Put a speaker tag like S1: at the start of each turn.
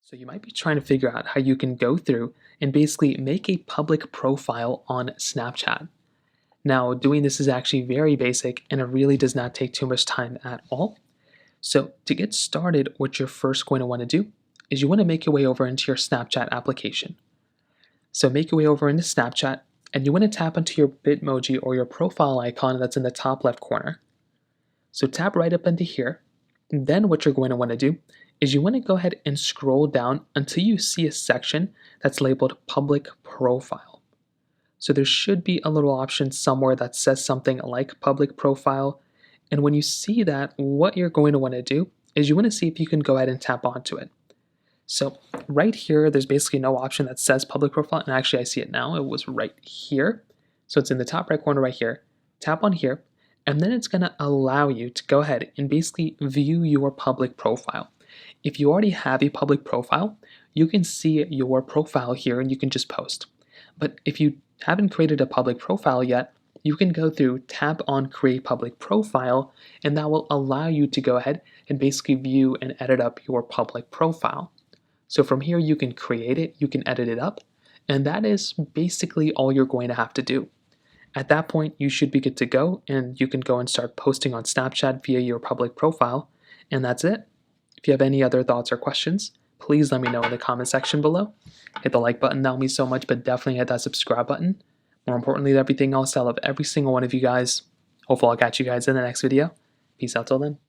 S1: So you might be trying to figure out how you can go through and basically make a public profile on Snapchat. Now, doing this is actually very basic and it really does not take too much time at all. So to get started, what you're first going to want to do is you want to make your way over into your Snapchat application. So make your way over into Snapchat and you want to tap into your Bitmoji or your profile icon that's in the top left corner. So tap right up into here. And then what you're going to want to do is you want to go ahead and scroll down until you see a section that's labeled Public Profile. So there should be a little option somewhere that says something like Public Profile. And when you see that, what you're going to want to do is you want to see if you can go ahead and tap onto it. So right here, there's basically no option that says Public Profile. And actually, I see it now. It was right here. So it's in the top right corner right here. Tap on here. And then it's going to allow you to go ahead and basically view your public profile. If you already have a public profile, you can see your profile here and you can just post. But if you haven't created a public profile yet, you can go through, tap on Create Public Profile, and that will allow you to go ahead and basically view and edit up your public profile. So from here, you can create it, you can edit it up, and that is basically all you're going to have to do. At that point, you should be good to go, and you can go and start posting on Snapchat via your public profile, and that's it. If you have any other thoughts or questions, please let me know in the comment section below. Hit the like button, that would mean so much, but definitely hit that subscribe button. More importantly than everything else, I love every single one of you guys. Hopefully I'll catch you guys in the next video. Peace out till then.